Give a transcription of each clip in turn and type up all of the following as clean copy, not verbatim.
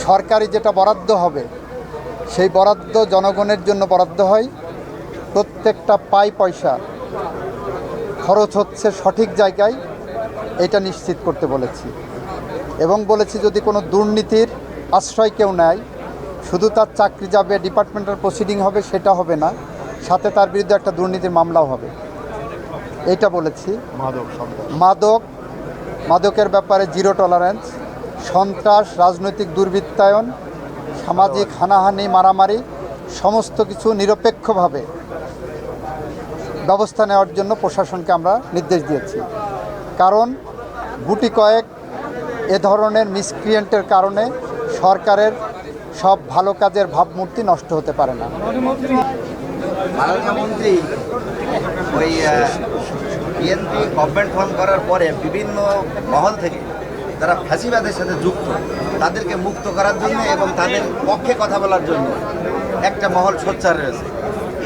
সরকারি যেটা বরাদ্দ হবে সেই বরাদ্দ জনগণের জন্য বরাদ্দ হয়, প্রত্যেকটা পয়সা খরচ হচ্ছে সঠিক জায়গায়, এটা নিশ্চিত করতে বলেছি। এবং বলেছি যদি কোনো দুর্নীতির আশ্রয় কেউ নেয়, শুধু তার চাকরি যাবে, ডিপার্টমেন্টাল প্রসিডিং হবে, সেটা হবে না, সাথে তার বিরুদ্ধে একটা দুর্নীতির মামলাও হবে, এটা বলেছি। মাদকের ব্যাপারে জিরো টলারেন্স, সন্ত্রাস, রাজনৈতিক দুর্বৃত্তায়ন, সামাজিক হানাহানি, মারামারি, সমস্ত কিছু নিরপেক্ষভাবে ব্যবস্থা নেওয়ার জন্য প্রশাসনকে আমরা নির্দেশ দিয়েছি। কারণ গুটি কয়েক এ ধরনের মিসক্রিয়েন্টের কারণে সরকারের সব ভালো কাজের ভাবমূর্তি নষ্ট হতে পারে না। মাননীয় মন্ত্রী ওই বিএনপি গভর্নমেন্ট ফর্ম করার পরে বিভিন্ন মহল থেকে যারা ফ্যাসিবাদের সাথে যুক্ত তাদেরকে মুক্ত করার জন্য এবং তাদের পক্ষে কথা বলার জন্য একটা মহল সোচ্চার রয়েছে।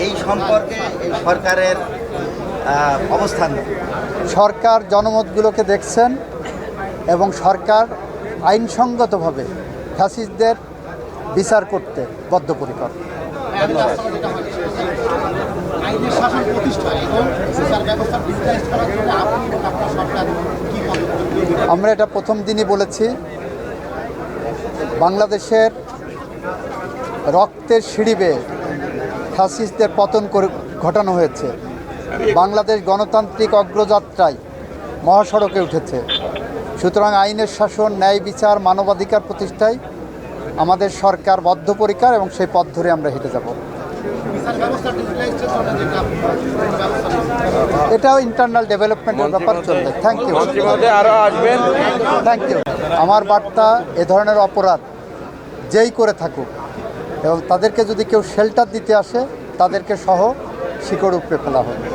এই সম্পর্কে এই সরকারের অবস্থান। সরকার জনমতগুলোকে দেখছেন এবং সরকার আইনসঙ্গতভাবে ফ্যাসিস্টদের বিচার করতে বদ্ধপরিকর। আমরা এটা প্রথম দিনই বলেছি, বাংলাদেশের রক্তের সিঁড়ি বেয়ে ফ্যাসিস্টদের পতন ঘটানো হয়েছে। বাংলাদেশ গণতান্ত্রিক অগ্রযাত্রায় মহাসড়কে উঠেছে। সুতরাং আইনের শাসন, ন্যায় বিচার, মানবাধিকার প্রতিষ্ঠায় আমাদের সরকার বদ্ধপরিকর এবং সেই পথ ধরে আমরা হেঁটে যাব। এটাও ইন্টারনাল ডেভেলপমেন্টের ব্যাপার চলবে। Thank you. Thank you. আমার বার্তা, এ ধরনের অপরাধ যেই করে থাকুক এবং তাদেরকে যদি কেউ শেল্টার দিতে আসে তাদেরকে সহ শিকড় উপড়ে ফেলা হবে।